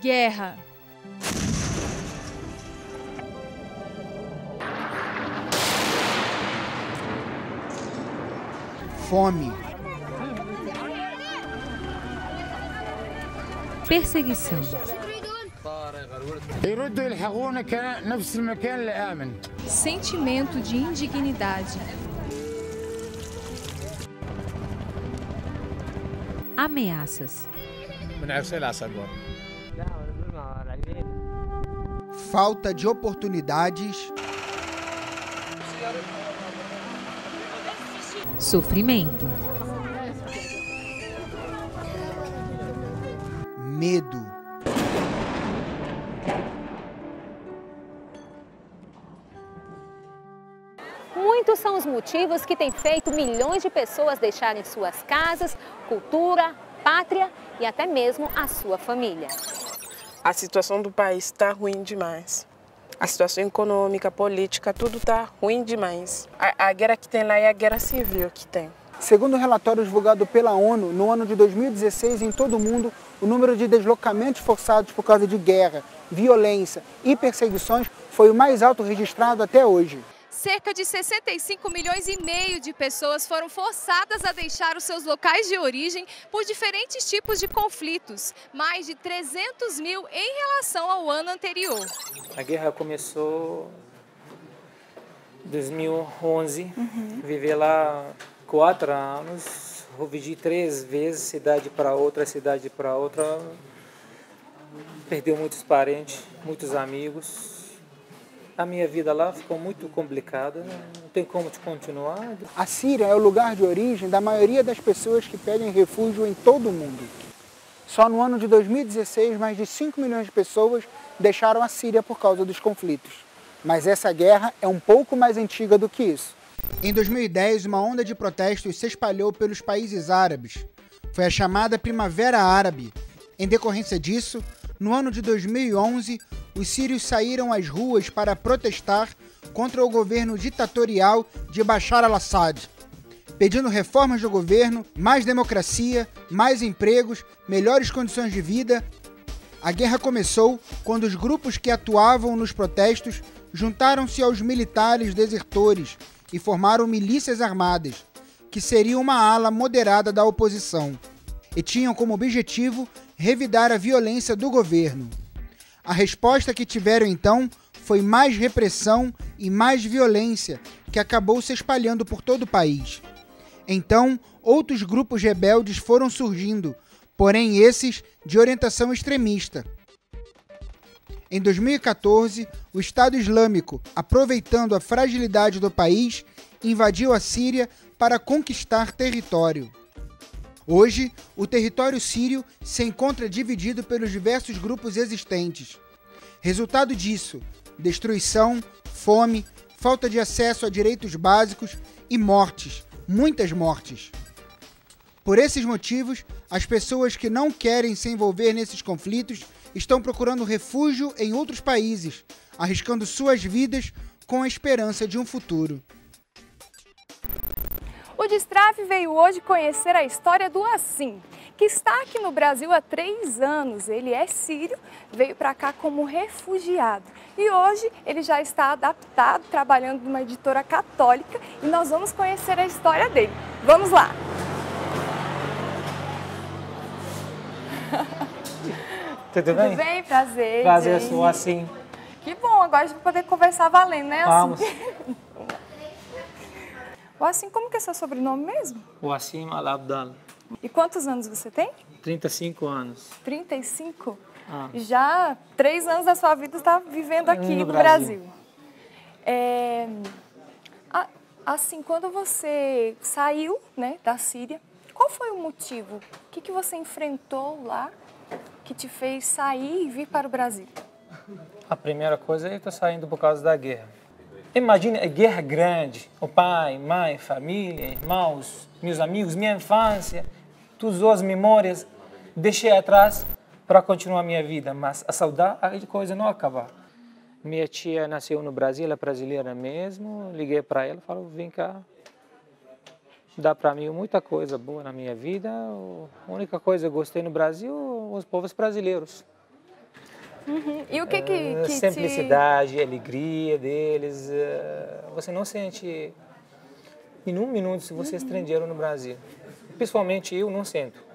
Guerra. Fome. Perseguição. Sentimento de indignidade. Ameaças. Falta de oportunidades. Sofrimento. Medo. Muitos são os motivos que têm feito milhões de pessoas deixarem suas casas, cultura, pátria e até mesmo a sua família. A situação do país está ruim demais. A situação econômica, política, tudo está ruim demais. A guerra que tem lá é a guerra civil que tem. Segundo o relatório divulgado pela ONU, no ano de 2016, em todo o mundo, o número de deslocamentos forçados por causa de guerra, violência e perseguições foi o mais alto registrado até hoje. Cerca de 65 milhões e meio de pessoas foram forçadas a deixar os seus locais de origem por diferentes tipos de conflitos, mais de 300 mil em relação ao ano anterior. A guerra começou em 2011, vivi lá 4 anos, dividi 3 vezes, cidade para outra, perdeu muitos parentes, muitos amigos. A minha vida lá ficou muito complicada, não tem como continuar. A Síria é o lugar de origem da maioria das pessoas que pedem refúgio em todo o mundo. Só no ano de 2016, mais de 5 milhões de pessoas deixaram a Síria por causa dos conflitos. Mas essa guerra é um pouco mais antiga do que isso. Em 2010, uma onda de protestos se espalhou pelos países árabes. Foi a chamada Primavera Árabe. Em decorrência disso, no ano de 2011, os sírios saíram às ruas para protestar contra o governo ditatorial de Bashar al-Assad, pedindo reformas do governo, mais democracia, mais empregos, melhores condições de vida. A guerra começou quando os grupos que atuavam nos protestos juntaram-se aos militares desertores e formaram milícias armadas, que seriam uma ala moderada da oposição, e tinham como objetivo revidar a violência do governo. A resposta que tiveram então foi mais repressão e mais violência, que acabou se espalhando por todo o país. Então, outros grupos rebeldes foram surgindo, porém esses de orientação extremista. Em 2014, o Estado Islâmico, aproveitando a fragilidade do país, invadiu a Síria para conquistar território. Hoje, o território sírio se encontra dividido pelos diversos grupos existentes. Resultado disso, destruição, fome, falta de acesso a direitos básicos e mortes, muitas mortes. Por esses motivos, as pessoas que não querem se envolver nesses conflitos estão procurando refúgio em outros países, arriscando suas vidas com a esperança de um futuro. O Destrave veio hoje conhecer a história do Assim, que está aqui no Brasil há 3 anos. Ele é sírio, veio para cá como refugiado e hoje ele já está adaptado, trabalhando numa editora católica e nós vamos conhecer a história dele. Vamos lá! Tudo bem? Tudo bem? Prazer. Prazer, sou Assim. Que bom, agora a gente vai poder conversar valendo, né? Vamos. O Assim, como que é seu sobrenome mesmo? O Assim Al-Abdal. E quantos anos você tem? 35 anos. 35? Ah. Já 3 anos da sua vida está vivendo aqui no Brasil. Assim, quando você saiu, né, da Síria, qual foi o motivo? O que você enfrentou lá que te fez sair e vir para o Brasil? A primeira coisa é que eu estou saindo por causa da guerra. Imagina a guerra grande, o pai, mãe, família, irmãos, meus amigos, minha infância, todas as memórias, deixei atrás para continuar minha vida, mas a saudade, a coisa não acaba. Minha tia nasceu no Brasil, ela é brasileira mesmo, liguei para ela, falou, vem cá, dá para mim muita coisa boa na minha vida, a única coisa que eu gostei no Brasil, os povos brasileiros. E o que simplicidade, alegria deles. Você não sente em um minuto se você é estrangeiro no Brasil. Principalmente eu não sinto.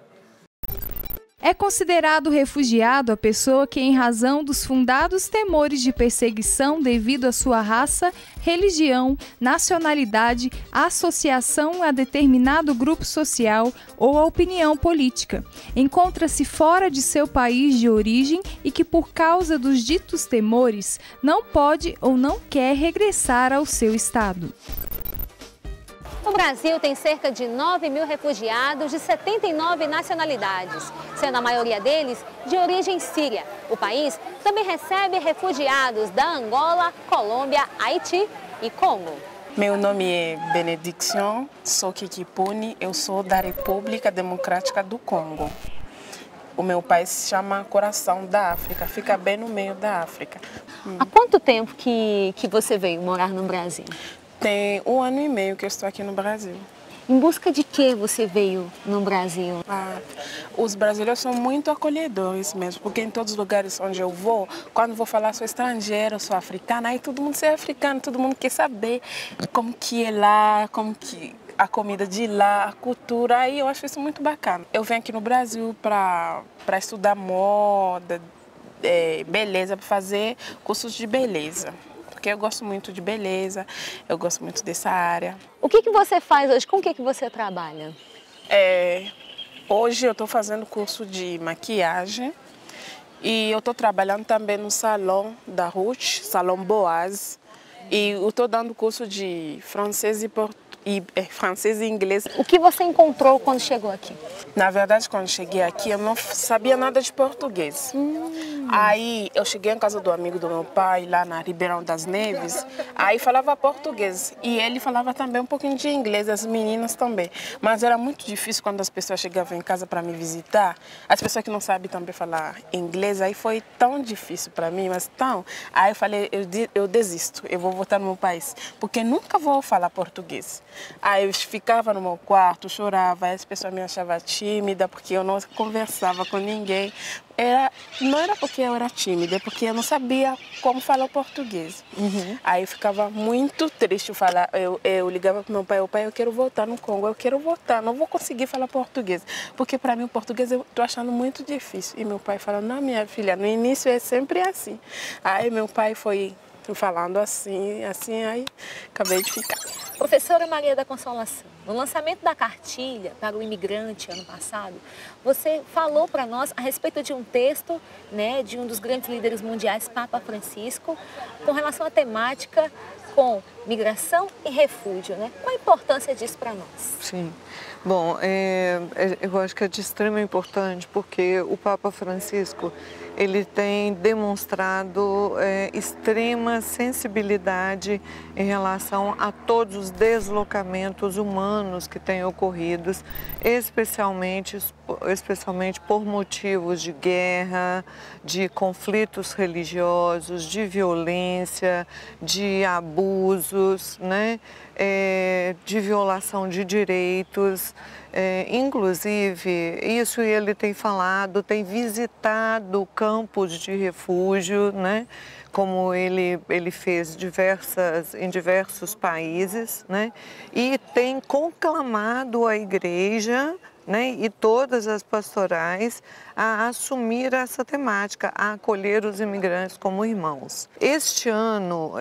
É considerado refugiado a pessoa que, em razão dos fundados temores de perseguição devido à sua raça, religião, nacionalidade, associação a determinado grupo social ou a opinião política, encontra-se fora de seu país de origem e que, por causa dos ditos temores, não pode ou não quer regressar ao seu estado. O Brasil tem cerca de 9.000 refugiados de 79 nacionalidades, sendo a maioria deles de origem síria. O país também recebe refugiados da Angola, Colômbia, Haiti e Congo. Meu nome é Benediction, sou Kikipuni, eu sou da República Democrática do Congo. O meu país se chama Coração da África, fica bem no meio da África. Há quanto tempo que você veio morar no Brasil? Tem 1 ano e meio que eu estou aqui no Brasil. Em busca de que você veio no Brasil? Os brasileiros são muito acolhedores mesmo, porque em todos os lugares onde eu vou, quando vou falar sou estrangeira, sou africana, aí todo mundo é africano, todo mundo quer saber como que é lá, como que a comida de lá, a cultura, aí eu acho isso muito bacana. Eu venho aqui no Brasil para estudar moda, beleza, para fazer cursos de beleza. Porque eu gosto muito de beleza, eu gosto muito dessa área. O que você faz hoje? Com o que você trabalha? Hoje eu estou fazendo curso de maquiagem e eu estou trabalhando também no salão da Ruth, Salão Boaz. E eu estou dando curso de francês e inglês. O que você encontrou quando chegou aqui? Na verdade, quando cheguei aqui, eu não sabia nada de português. Aí eu cheguei em casa do amigo do meu pai, lá na Ribeirão das Neves, aí falava português. E ele falava também um pouquinho de inglês, as meninas também. Mas era muito difícil quando as pessoas chegavam em casa para me visitar. As pessoas que não sabem também falar inglês, aí foi tão difícil para mim, mas tão... Aí eu falei, eu desisto, eu vou voltar no meu país, porque nunca vou falar português. Aí eu ficava no meu quarto, chorava, aí as pessoas me achavam tímida, porque eu não conversava com ninguém. Não era porque eu era tímida, é porque eu não sabia como falar o português. Aí eu ficava muito triste. Eu ligava para meu pai, eu quero voltar no Congo, eu quero voltar, não vou conseguir falar português. Porque para mim o português eu estou achando muito difícil. E meu pai falou, não, minha filha, no início é sempre assim. Aí meu pai foi falando assim, aí acabei de ficar. Professora Maria da Consolação, no lançamento da cartilha para o imigrante ano passado, você falou para nós a respeito de um texto, né, de um dos grandes líderes mundiais, Papa Francisco, com relação à temática com migração e refúgio, né? Qual a importância disso para nós? Sim. Bom, eu acho que é de extrema importância porque o Papa Francisco ele tem demonstrado extrema sensibilidade em relação a todos os deslocamentos humanos que têm ocorrido, especialmente por motivos de guerra, de conflitos religiosos, de violência, de abusos, né? De violação de direitos. Inclusive, isso ele tem falado, tem visitado campos de refúgio, né? Como ele fez em diversos países, né? E tem conclamado a igreja, né, e todas as pastorais a assumir essa temática, a acolher os imigrantes como irmãos. Este ano,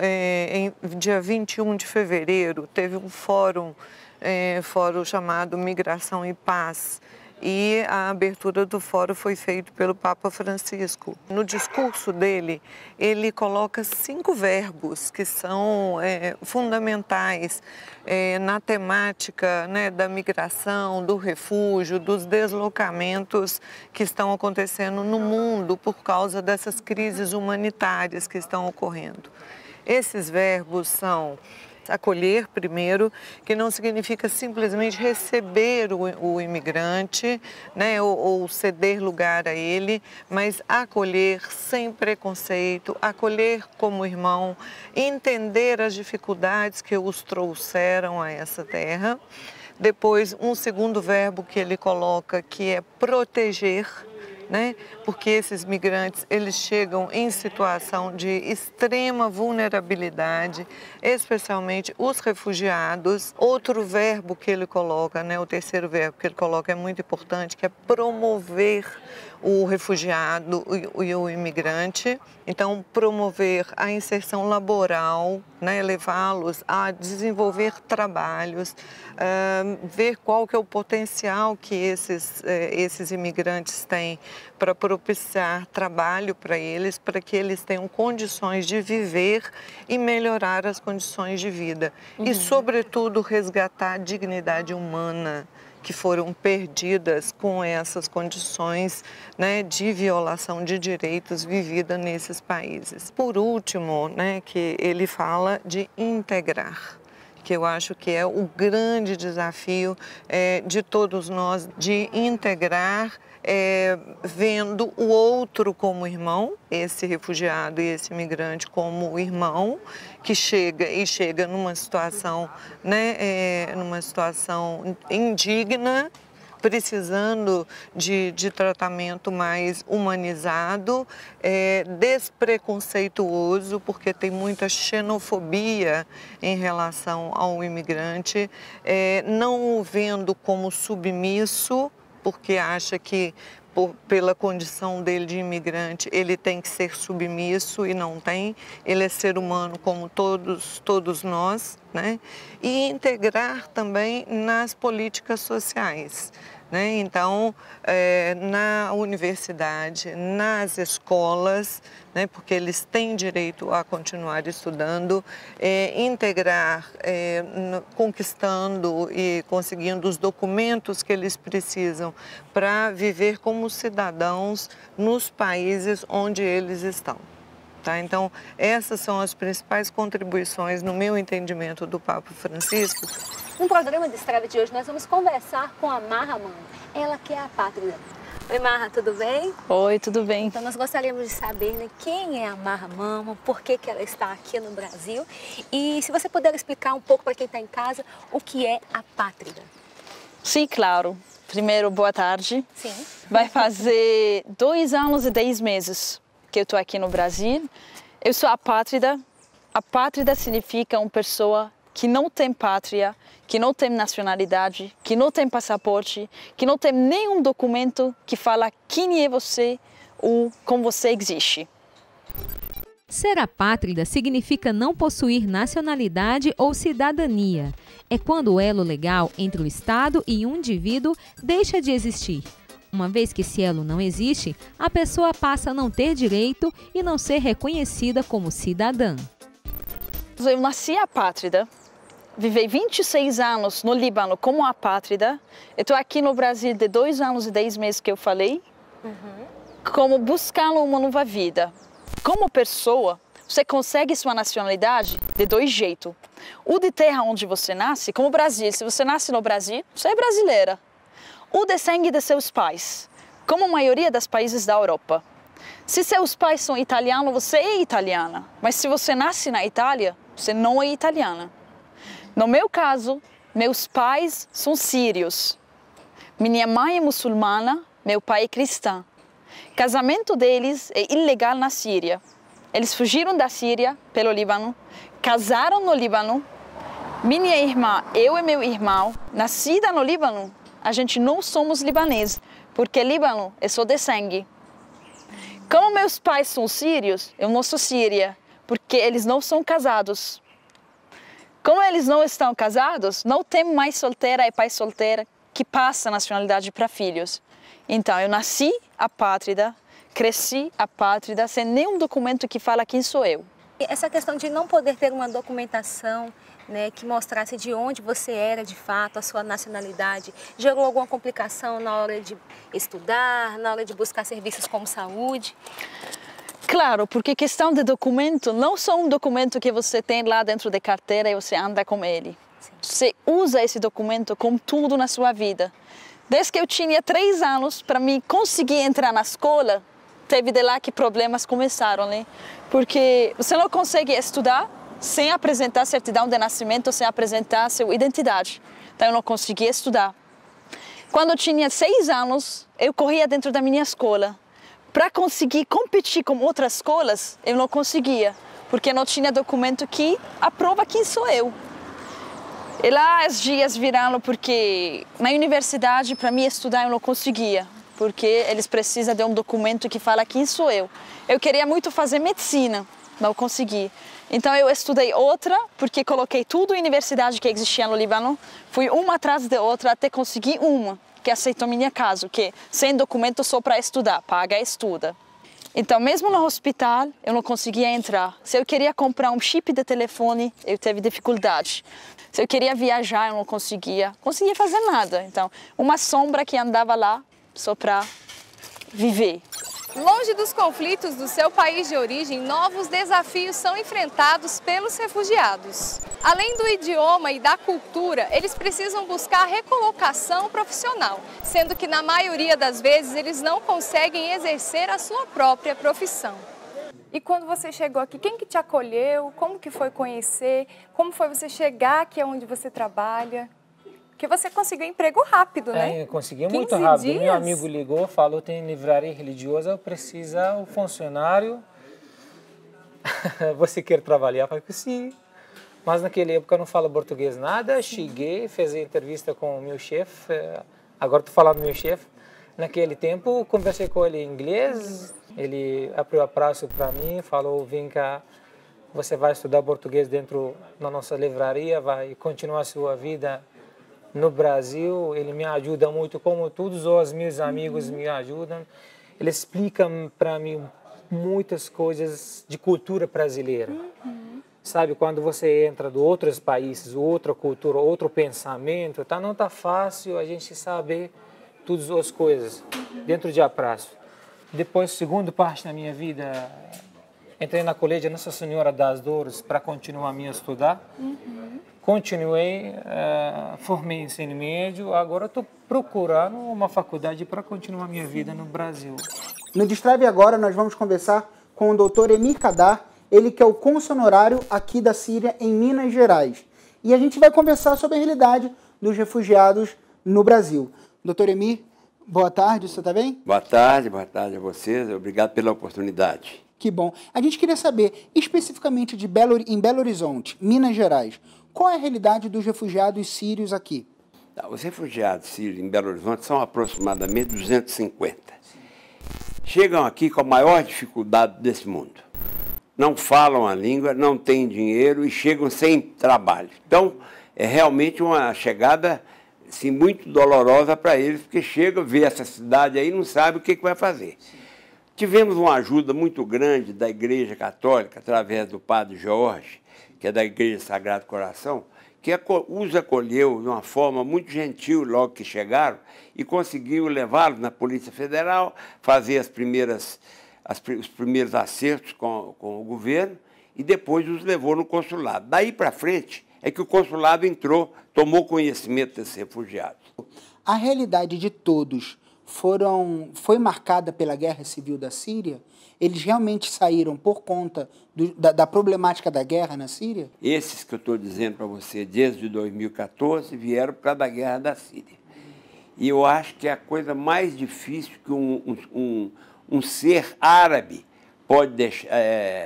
dia 21 de fevereiro, teve um fórum chamado Migração e Paz, e a abertura do fórum foi feita pelo Papa Francisco. No discurso dele, ele coloca 5 verbos que são fundamentais na temática, né, da migração, do refúgio, dos deslocamentos que estão acontecendo no mundo por causa dessas crises humanitárias que estão ocorrendo. Esses verbos são acolher primeiro, que não significa simplesmente receber o imigrante, né, ou ceder lugar a ele, mas acolher sem preconceito, acolher como irmão, entender as dificuldades que os trouxeram a essa terra. Depois, um segundo verbo que ele coloca, que é proteger, né? Porque esses migrantes, eles chegam em situação de extrema vulnerabilidade, especialmente os refugiados. Outro verbo que ele coloca, né, o terceiro verbo que ele coloca é muito importante, que é promover o refugiado e o imigrante. Então, promover a inserção laboral, né, levá-los a desenvolver trabalhos, ver qual que é o potencial que esses imigrantes têm para propiciar trabalho para eles, para que eles tenham condições de viver e melhorar as condições de vida. E, sobretudo, resgatar a dignidade humana que foram perdidas com essas condições, né, de violação de direitos vivida nesses países. Por último, né, que ele fala de integrar, que eu acho que é o grande desafio de todos nós, de integrar, vendo o outro como irmão, esse refugiado e esse imigrante como irmão, que chega numa situação, né, numa situação indigna, precisando de tratamento mais humanizado, despreconceituoso, porque tem muita xenofobia em relação ao imigrante, não o vendo como submisso, porque acha que pela condição dele de imigrante, ele tem que ser submisso e não tem. Ele é ser humano como todos nós, né? E integrar também nas políticas sociais, né? Então, na universidade, nas escolas, né? Porque eles têm direito a continuar estudando, integrar, conquistando e conseguindo os documentos que eles precisam para viver como cidadãos nos países onde eles estão. Tá? Então, essas são as principais contribuições, no meu entendimento, do Papa Francisco. No programa de Estrada de hoje, nós vamos conversar com a Marra Mano, ela que é a pátria. Oi, Marra, tudo bem? Oi, tudo bem. Então, nós gostaríamos de saber, né, quem é a Marra Mano, por que ela está aqui no Brasil e se você puder explicar um pouco para quem está em casa o que é a pátria. Sim, claro. Primeiro, boa tarde. Sim. Vai fazer 2 anos e 10 meses que eu estou aqui no Brasil. Eu sou apátrida. Apátrida significa uma pessoa que não tem pátria, que não tem nacionalidade, que não tem passaporte, que não tem nenhum documento que fala quem é você ou como você existe. Ser apátrida significa não possuir nacionalidade ou cidadania. É quando o elo legal entre o Estado e um indivíduo deixa de existir. Uma vez que esse elo não existe, a pessoa passa a não ter direito e não ser reconhecida como cidadã. Eu nasci apátrida, vivi 26 anos no Líbano como apátrida. Eu estou aqui no Brasil de 2 anos e 10 meses que eu falei, como buscando uma nova vida. Como pessoa, você consegue sua nacionalidade de 2 jeitos. O de terra onde você nasce, como o Brasil. Se você nasce no Brasil, você é brasileira. O de sangue de seus pais, como a maioria dos países da Europa. Se seus pais são italianos, você é italiana. Mas se você nasce na Itália, você não é italiana. No meu caso, meus pais são sírios. Minha mãe é muçulmana, meu pai é cristão. O casamento deles é ilegal na Síria. Eles fugiram da Síria pelo Líbano, casaram no Líbano. Minha irmã, eu e meu irmão, nascida no Líbano, a gente não somos libaneses, porque Líbano é só de sangue. Como meus pais são sírios, eu não sou síria, porque eles não são casados. Como eles não estão casados, não tem mãe solteira e pai solteira que passa a nacionalidade para filhos. Então, eu nasci apátrida, cresci apátrida, sem nenhum documento que fala quem sou eu. Essa questão de não poder ter uma documentação, né, que mostrasse de onde você era de fato, a sua nacionalidade, gerou alguma complicação na hora de estudar, na hora de buscar serviços como saúde? Claro, porque questão de documento não é só um documento que você tem lá dentro da carteira e você anda com ele. Sim. Você usa esse documento como tudo na sua vida. Desde que eu tinha 3 anos, para mim conseguir entrar na escola, teve de lá que problemas começaram, né? Porque você não consegue estudar sem apresentar certidão de nascimento, sem apresentar sua identidade. Então eu não conseguia estudar. Quando eu tinha 6 anos, eu corria dentro da minha escola. Para conseguir competir com outras escolas, eu não conseguia, porque não tinha documento que aprova quem sou eu. E lá os dias viraram porque na universidade, para mim estudar, eu não conseguia, porque eles precisam de um documento que fala quem sou eu. Eu queria muito fazer medicina, não consegui. Então eu estudei outra, porque coloquei tudo em universidade que existia no Líbano, fui uma atrás da outra até conseguir uma que aceitou minha caso, que sem documento só para estudar, paga e estuda. Então, mesmo no hospital, eu não conseguia entrar. Se eu queria comprar um chip de telefone, eu teve dificuldade. Se eu queria viajar, eu não conseguia fazer nada. Então, uma sombra que andava lá só para viver. Longe dos conflitos do seu país de origem, novos desafios são enfrentados pelos refugiados. Além do idioma e da cultura, eles precisam buscar recolocação profissional, sendo que na maioria das vezes eles não conseguem exercer a sua própria profissão. E quando você chegou aqui, quem que te acolheu? Como que foi conhecer? Como foi você chegar aqui onde você trabalha? Porque você conseguiu emprego rápido, né? Eu consegui muito rápido. Dias? Meu amigo ligou, falou, tem livraria religiosa, precisa o funcionário. Você quer trabalhar? Eu falei, sim. Mas naquela época eu não falo português nada. Cheguei, fiz a entrevista com o meu chefe. Agora estou falando do meu chefe. Naquele tempo, conversei com ele em inglês. Ele abriu a praça para mim, falou, vem cá, você vai estudar português dentro da nossa livraria, vai continuar a sua vida no Brasil. Ele me ajuda muito, como todos os meus amigos me ajudam. Ele explica para mim muitas coisas de cultura brasileira. Sabe, quando você entra de outros países, outra cultura, outro pensamento, não tá fácil a gente saber todas as coisas dentro de apraço. Depois, segunda parte da minha vida, entrei na colégio Nossa Senhora das Dores para continuar a minha estudar. Continuei, formei em ensino médio, agora estou procurando uma faculdade para continuar a minha vida no Brasil. No Destrave Agora nós vamos conversar com o Dr. Emir Kadar, ele que é o cônsul honorário aqui da Síria em Minas Gerais. E a gente vai conversar sobre a realidade dos refugiados no Brasil. Dr. Emir, boa tarde, você está bem? Boa tarde a vocês, obrigado pela oportunidade. Que bom. A gente queria saber, especificamente em Belo Horizonte, Minas Gerais, qual é a realidade dos refugiados sírios aqui? Os refugiados sírios em Belo Horizonte são aproximadamente 250. Chegam aqui com a maior dificuldade desse mundo. Não falam a língua, não têm dinheiro e chegam sem trabalho. Então, é realmente uma chegada assim, muito dolorosa para eles, porque chegam, vê essa cidade aí e não sabe o que vai fazer. Tivemos uma ajuda muito grande da Igreja Católica, através do Padre Jorge, que é da Igreja Sagrado Coração, que os acolheu de uma forma muito gentil logo que chegaram e conseguiu levá-los na Polícia Federal, fazer os primeiros acertos com o governo e depois os levou no consulado. Daí para frente é que o consulado entrou, tomou conhecimento desses refugiados. A realidade de todos foi marcada pela guerra civil da Síria? Eles realmente saíram por conta da problemática da guerra na Síria? Esses que eu estou dizendo para você, desde 2014, vieram por causa da guerra da Síria. E eu acho que é a coisa mais difícil que um ser árabe pode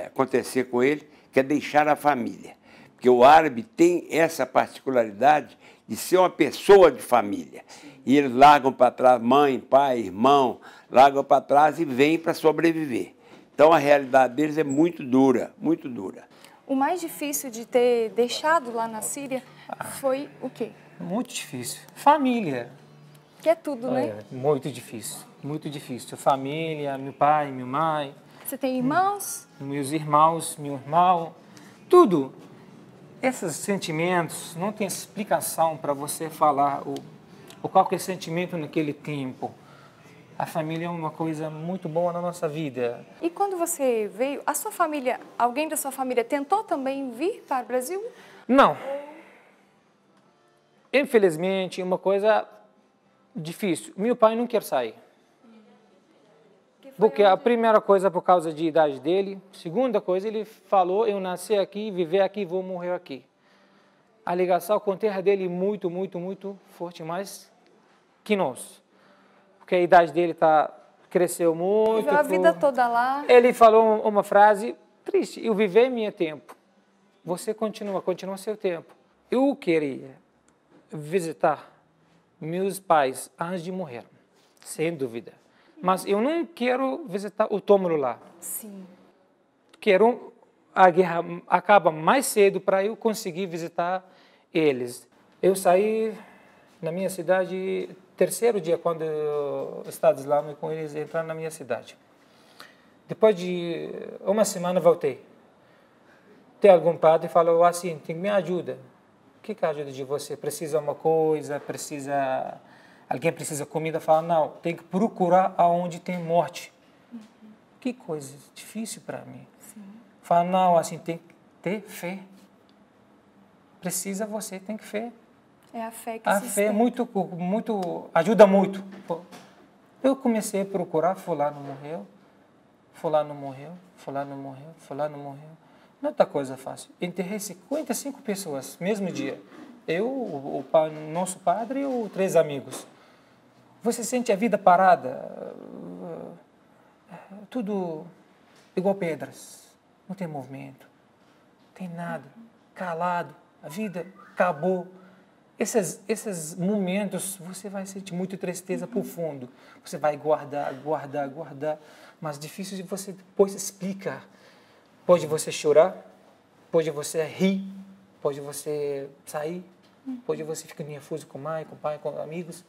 acontecer com ele, que é deixar a família. Porque o árabe tem essa particularidade de ser uma pessoa de família. E eles largam para trás mãe, pai, irmão, largam para trás e vêm para sobreviver. Então a realidade deles é muito dura, muito dura. O mais difícil de ter deixado lá na Síria foi o quê? Muito difícil. Família. Que é tudo, né? Muito difícil, muito difícil. Família, meu pai, minha mãe. Você tem irmãos? Meus irmãos, meu irmão, tudo. Esses sentimentos não tem explicação para você falar o qualquer sentimento naquele tempo. A família é uma coisa muito boa na nossa vida. E quando você veio, a sua família, alguém da sua família tentou também vir para o Brasil? Não. Infelizmente, uma coisa difícil. Meu pai não quer sair. Porque a primeira coisa por causa da idade dele, segunda coisa ele falou, eu nasci aqui, viver aqui, vou morrer aqui. A ligação com a terra dele muito, muito, muito forte, mas que nós. Porque a idade dele cresceu muito. Viveu a vida toda lá. Ele falou uma frase triste: eu vivi meu tempo. Você continua seu tempo. Eu queria visitar meus pais antes de morrer, sem dúvida. Mas eu não quero visitar o túmulo lá. Sim. Quero a guerra acaba mais cedo para eu conseguir visitar eles. Eu saí na minha cidade terceiro dia quando o Estado Islâmico eles entraram na minha cidade. Depois de uma semana voltei. Tem algum padre que falou assim, tem que me ajuda. O que ajuda de você? Precisa uma coisa, alguém precisa comida? Fala, não, tem que procurar aonde tem morte. Que coisa difícil para mim. Sim. Fala, não, assim, tem que ter fé. Você tem que fé. É a fé que a fé muito ajuda muito. Eu comecei a procurar, fulano morreu, fulano morreu, fulano morreu, fulano morreu. Não é outra coisa fácil. Enterrei 55 pessoas, mesmo dia. Eu, nosso padre e os 3 amigos. Você sente a vida parada, tudo igual pedras. Não tem movimento, não tem nada, calado. A vida acabou. Esses momentos, você vai sentir muita tristeza profundo. Você vai guardar. Mas difícil de você depois explicar. Pode você chorar, pode você rir, pode você sair, pode você ficar nervoso com mãe, com pai, com amigos.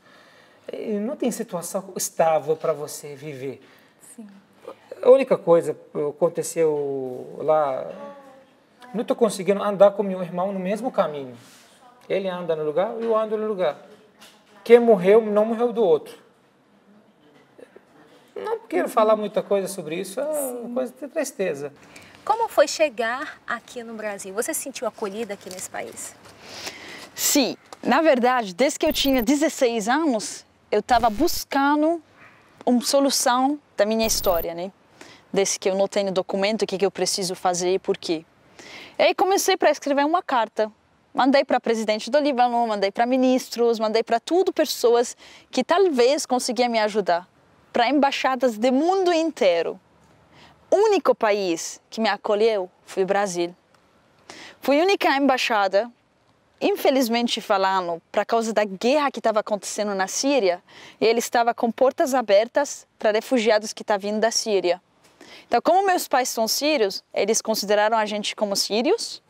Não tem situação estável para você viver. Sim. A única coisa que aconteceu lá, não estou conseguindo andar com meu irmão no mesmo caminho. Ele anda no lugar e eu ando no lugar. Quem morreu, não morreu do outro. Não quero falar muita coisa sobre isso, é uma coisa de tristeza. Como foi chegar aqui no Brasil? Você se sentiu acolhida aqui nesse país? Sim. Na verdade, desde que eu tinha 16 anos, eu estava buscando uma solução da minha história, né? Desde que eu não tenho documento, o que eu preciso fazer e por quê. E aí comecei para escrever uma carta. Mandei para presidente do Líbano, mandei para ministros, mandei para tudo pessoas que talvez conseguiam me ajudar. Para embaixadas do mundo inteiro. O único país que me acolheu foi o Brasil. Foi a única embaixada, infelizmente falando, por causa da guerra que estava acontecendo na Síria, e ele estava com portas abertas para refugiados que estavam vindo da Síria. Então, como meus pais são sírios, eles consideraram a gente como sírios,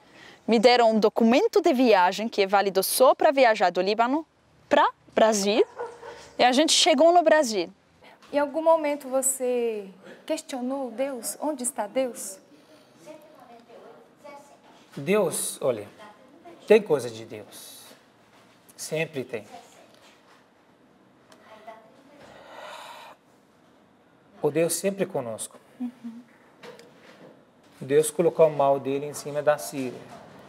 me deram um documento de viagem que é válido só para viajar do Líbano para o Brasil, e a gente chegou no Brasil. Em algum momento você questionou Deus? Onde está Deus? Deus, olha, tem coisa de Deus. Sempre tem. O Deus sempre conosco. Deus colocou o mal dele em cima da Síria.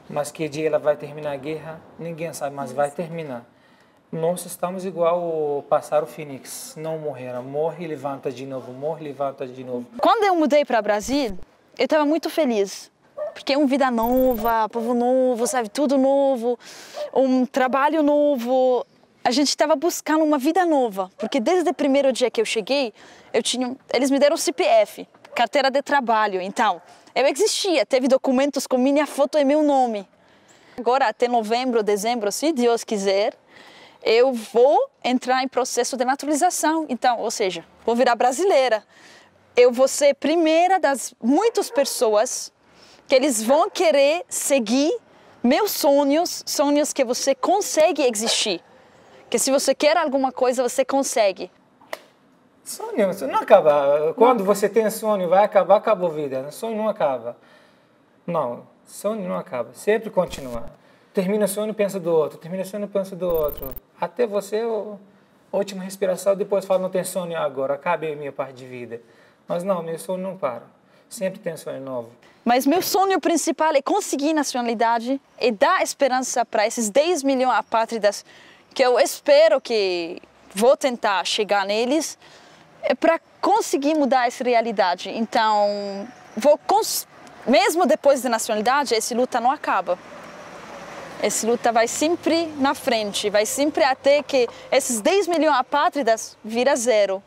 Mas que dia ela vai terminar a guerra, ninguém sabe, mas vai terminar. Nós estamos igual o pássaro fênix, não morreram. Morre e levanta de novo, morre e levanta de novo. Quando eu mudei para o Brasil, eu estava muito feliz. Porque é uma vida nova, povo novo, sabe, tudo novo, um trabalho novo. A gente estava buscando uma vida nova. Porque desde o primeiro dia que eu cheguei, eles me deram CPF, carteira de trabalho. Então, eu existia, teve documentos com minha foto e meu nome. Agora, até novembro, dezembro, se Deus quiser, eu vou entrar em processo de naturalização, então, ou seja, vou virar brasileira. Eu vou ser a primeira das muitas pessoas que eles vão querer seguir meus sonhos que você consegue existir. Que se você quer alguma coisa, você consegue. Sonho não acaba. Quando você tem sonho, vai acabar, acabou a vida. Sonho não acaba. Não, sonho não acaba, sempre continua. Termina o sonho, pensa do outro, termina o sonho, pensa do outro. Até você, a última respiração, depois fala, não tem sonho agora, acabei a minha parte de vida. Mas não, meu sonho não para. Sempre tem sonho novo. Mas meu sonho principal é conseguir nacionalidade e dar esperança para esses 10 milhões de apátridas que eu espero que vou tentar chegar neles para conseguir mudar essa realidade. Então, mesmo depois da nacionalidade, essa luta não acaba. Essa luta vai sempre na frente, vai sempre até que esses 10 milhões de apátridas vira zero.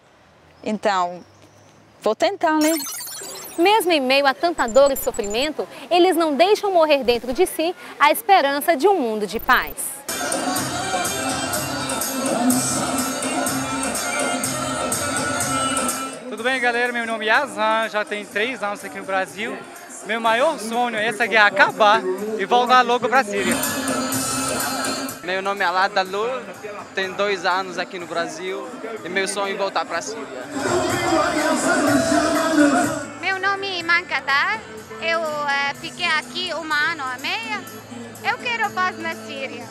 Então, vou tentar, né? Mesmo em meio a tanta dor e sofrimento, eles não deixam morrer dentro de si a esperança de um mundo de paz. Tudo bem, galera? Meu nome é Azan, já tenho 3 anos aqui no Brasil. Meu maior sonho é essa guerra acabar e voltar logo para a Síria. Meu nome é Alada Lu, tenho 2 anos aqui no Brasil e meu sonho é voltar para a Síria. Meu nome é Mankadar, eu fiquei aqui 1 ano e meio. Eu quero paz na Síria.